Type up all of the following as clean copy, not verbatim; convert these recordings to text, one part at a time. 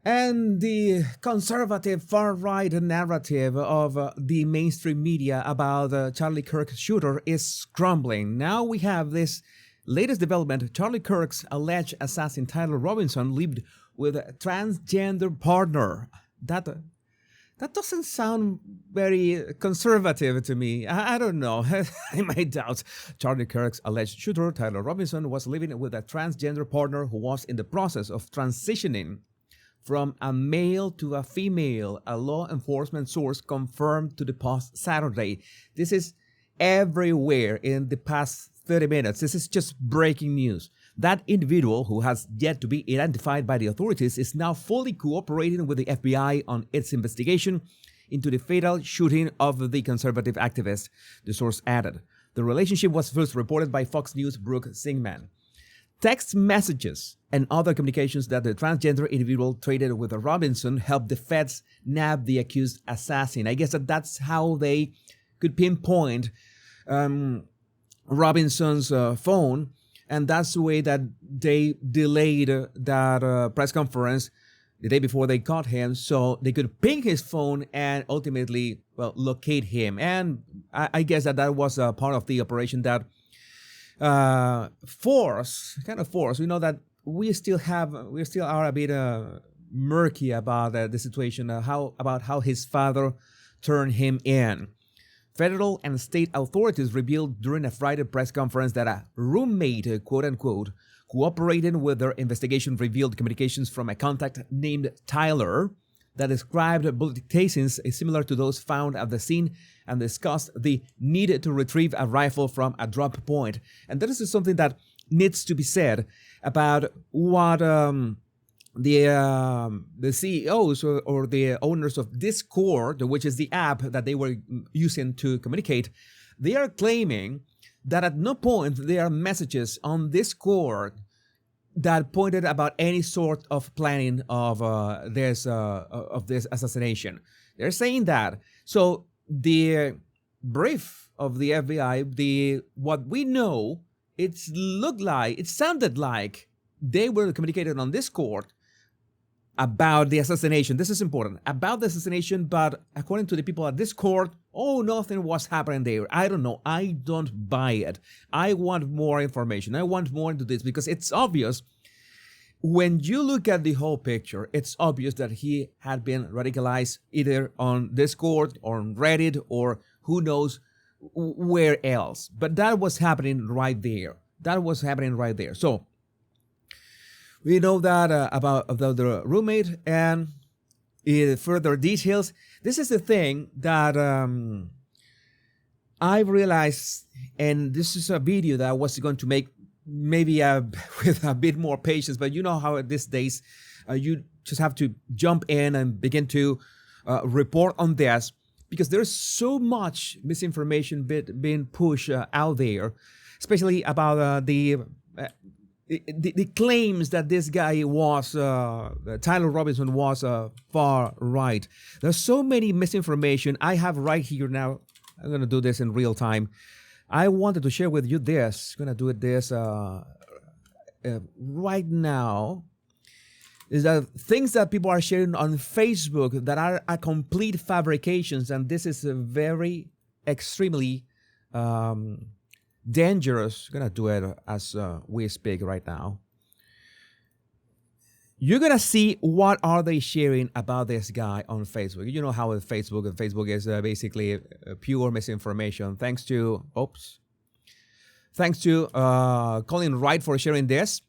And the conservative far-right narrative of the mainstream media about Charlie Kirk shooter is crumbling. Now we have this latest development. Charlie Kirk's alleged assassin Tyler Robinson lived with a transgender partner. That doesn't sound very conservative to me. I don't know. I might doubt. Charlie Kirk's alleged shooter, Tyler Robinson, was living with a transgender partner who was in the process of transitioning from a male to a female, a law enforcement source confirmed to the Post Saturday. This is everywhere in the past 30 minutes. This is just breaking news. That individual, who has yet to be identified by the authorities, is now fully cooperating with the FBI on its investigation into the fatal shooting of the conservative activist, the source added. The relationship was first reported by Fox News' Brooke Singman. Text messages and other communications that the transgender individual traded with Robinson helped the feds nab the accused assassin. I guess that's how they could pinpoint Robinson's phone, and that's the way that they delayed that press conference the day before they caught him, so they could ping his phone and ultimately, well, locate him. And I guess that was a part of the operation that force. We know that we still are a bit murky about the situation, how his father turned him in. Federal and state authorities revealed during a Friday press conference that a roommate, quote unquote, cooperating with their investigation, revealed communications from a contact named Tyler that described bullet casings similar to those found at the scene and discussed the need to retrieve a rifle from a drop point. And this is something that needs to be said about what the CEOs or the owners of Discord, which is the app that they were using to communicate. They are claiming that at no point there are messages on Discord that pointed about any sort of planning of this assassination. They're saying that. So the brief of the FBI, what we know, it sounded like they were communicating on Discord about the assassination. This is important. About the assassination, but according to the people at Discord, nothing was happening there. I don't know. I don't buy it. I want more information. I want more into this because it's obvious. When you look at the whole picture, it's obvious that he had been radicalized either on Discord or on Reddit or who knows where else. But that was happening right there. So we know that about the roommate, and further details. This is the thing that I realized, and this is a video that I was going to make maybe with a bit more patience, but you know how these days you just have to jump in and begin to report on this, because there's so much misinformation being pushed out there, especially about the claims that this guy was, Tyler Robinson was far right. There's so many misinformation. I have right here now. I'm going to do this in real time. I wanted to share with you this. I'm going to do this right now. Is that things that people are sharing on Facebook that are complete fabrications, and this is a very extremely dangerous. I'm gonna do it as we speak right now. You're gonna see what are they sharing about this guy on Facebook. You know how Facebook is basically pure misinformation. Thanks to Colin Wright for sharing this.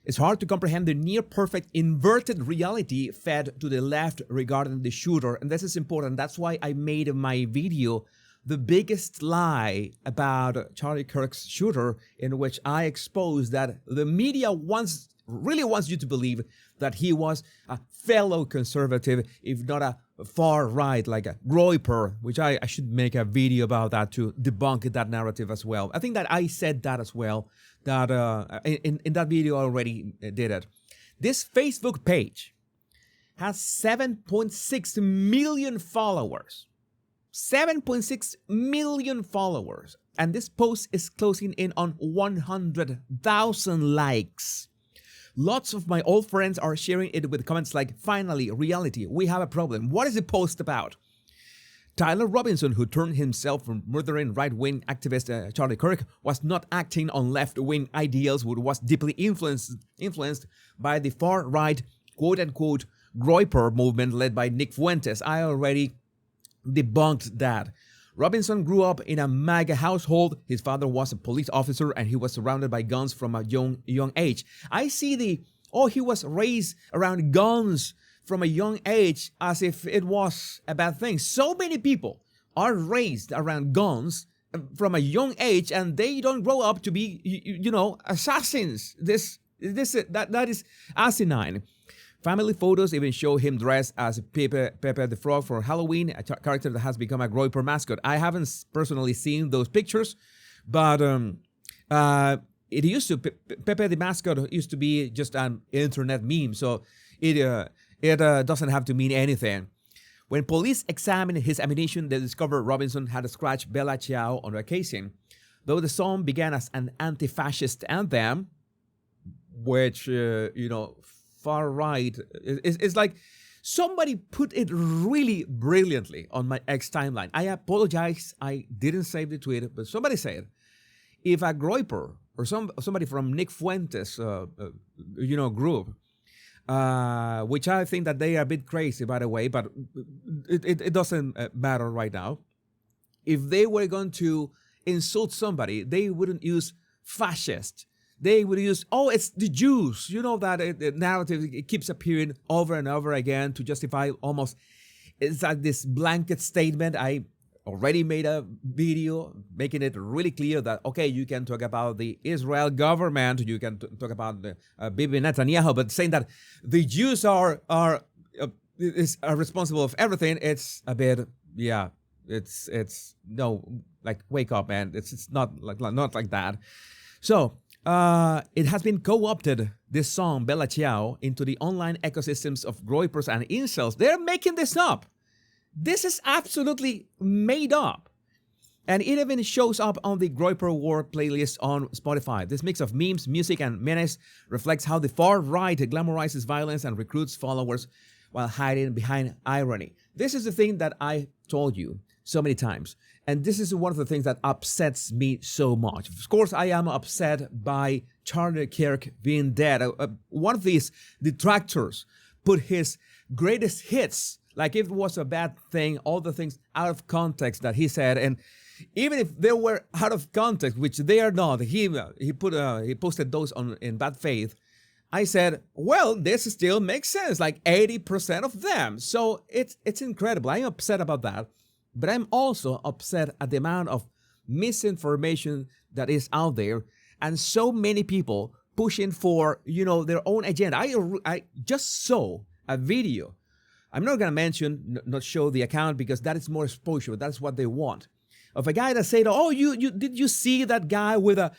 It's hard to comprehend the near-perfect inverted reality fed to the left regarding the shooter, and this is important. That's why I made my video, The Biggest Lie About Charlie Kirk's Shooter, in which I exposed that the media really wants you to believe that he was a fellow conservative, if not a far right, like a Groyper, which I should make a video about that to debunk that narrative as well. I think that I said that as well, that in that video I already did it. This Facebook page has 7.6 million followers. 7.6 million followers. And this post is closing in on 100,000 likes. Lots of my old friends are sharing it with comments like, finally, reality, we have a problem. What is the post about? Tyler Robinson, who turned himself from murdering right-wing activist Charlie Kirk, was not acting on left-wing ideals, but was deeply influenced by the far-right, quote-unquote, Groyper movement led by Nick Fuentes. I already debunked that. Robinson grew up in a MAGA household. His father was a police officer, and he was surrounded by guns from a young age. I see he was raised around guns from a young age as if it was a bad thing. So many people are raised around guns from a young age, and they don't grow up to be, assassins. That is asinine. Family photos even show him dressed as Pepe the Frog for Halloween, a character that has become a Groyper mascot. I haven't personally seen those pictures, but it used to, Pepe the mascot used to be just an internet meme, so it doesn't have to mean anything. When police examined his ammunition, they discovered Robinson had scratched Bella Ciao on a casing. Though the song began as an anti-fascist anthem, which, far right, it's like somebody put it really brilliantly on my X timeline. I apologize, I didn't save the tweet, but somebody said, if a Groyper or somebody from Nick Fuentes, group, which I think that they are a bit crazy, by the way, but it doesn't matter right now. If they were going to insult somebody, they wouldn't use fascist. They would use, it's the Jews. You know that the narrative, it keeps appearing over and over again to justify almost, it's like this blanket statement. I already made a video making it really clear that, okay, you can talk about the Israel government, you can talk about the, Bibi Netanyahu, but saying that the Jews are responsible for everything, it's a bit, it's no, like, wake up, man. It's not like that. So it has been co-opted, this song, Bella Ciao, into the online ecosystems of Groypers and incels. They're making this up. This is absolutely made up. And it even shows up on the Groyper War playlist on Spotify. This mix of memes, music, and menace reflects how the far right glamorizes violence and recruits followers while hiding behind irony. This is the thing that I told you so many times. And this is one of the things that upsets me so much. Of course, I am upset by Charlie Kirk being dead. One of these detractors put his greatest hits, like if it was a bad thing, all the things out of context that he said. And even if they were out of context, which they are not, he posted those in bad faith. I said, well, this still makes sense, like 80% of them. So it's incredible. I'm upset about that. But I'm also upset at the amount of misinformation that is out there and so many people pushing for, their own agenda. I just saw a video. I'm not going to mention, not show the account because that is more exposure. That's what they want. Of a guy that said, "Oh, did you see that guy with a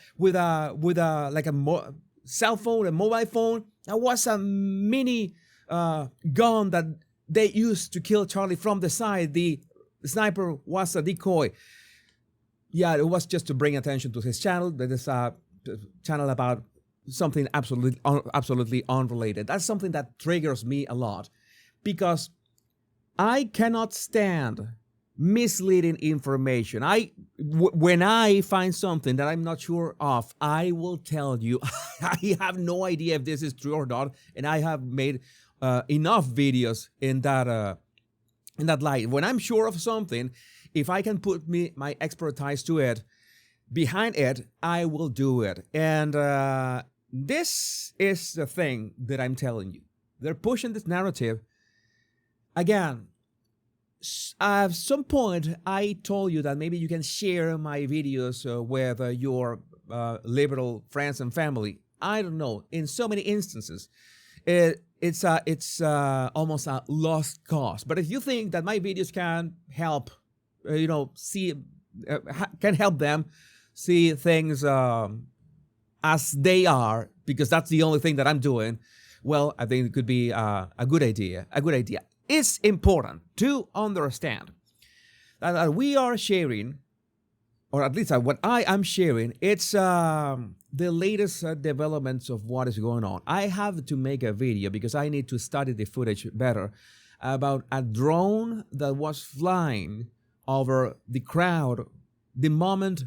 cell phone, a mobile phone? That was a mini gun that they used to kill Charlie from the side. The sniper was a decoy." Yeah, it was just to bring attention to his channel. That is a channel about something absolutely unrelated. That's something that triggers me a lot because I cannot stand misleading information. When I find something that I'm not sure of, I will tell you. I have no idea if this is true or not, and I have made enough videos in that light. When I'm sure of something, if I can put my expertise to it, behind it, I will do it. And this is the thing that I'm telling you. They're pushing this narrative. Again, at some point, I told you that maybe you can share my videos with your liberal friends and family. I don't know. In so many instances, it's almost a lost cause. But if you think that my videos can help, can help them see things as they are, because that's the only thing that I'm doing, well, I think it could be a good idea. It's important to understand that we are sharing, or at least what I am sharing, it's the latest developments of what is going on. I have to make a video because I need to study the footage better about a drone that was flying over the crowd the moment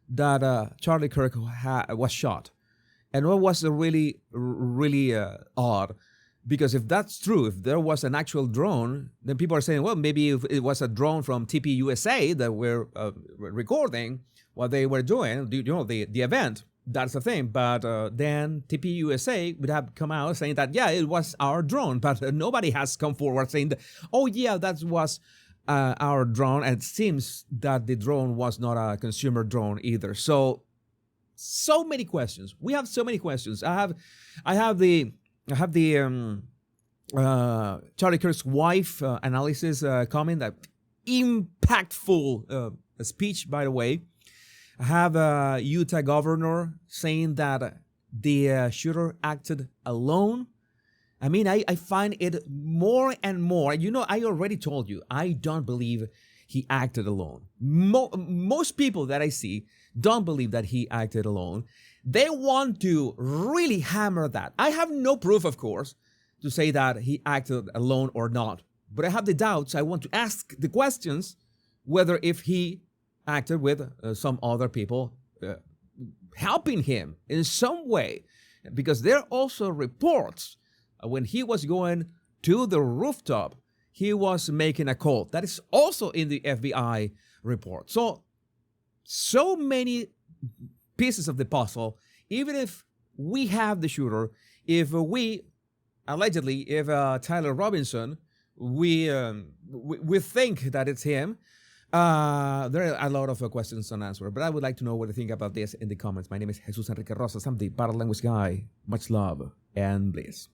that Charlie Kirk was shot. And what was really, really odd, because if that's true, if there was an actual drone, then people are saying, well, maybe if it was a drone from TPUSA that were recording what they were doing, the event. That's the thing. But then TPUSA would have come out saying that, yeah, it was our drone. But nobody has come forward saying that, oh, yeah, that was our drone. And it seems that the drone was not a consumer drone either. So many questions. We have so many questions. I have the Charlie Kirk's wife analysis comment, that impactful speech, by the way. I have a Utah governor saying that the shooter acted alone. I mean, I find it more and more. You know, I already told you, I don't believe he acted alone. Most people that I see don't believe that he acted alone. They want to really hammer that. I have no proof, of course, to say that he acted alone or not. But I have the doubts. I want to ask the questions whether if he acted with some other people helping him in some way. Because there are also reports when he was going to the rooftop, he was making a call. That is also in the FBI report. So many pieces of the puzzle. Even if we have the shooter, if Tyler Robinson, we think that it's him, there are a lot of questions unanswered. But I would like to know what you think about this in the comments. My name is Jesus Enrique Rosas. I'm the Paralanguage Guy. Much love and bliss.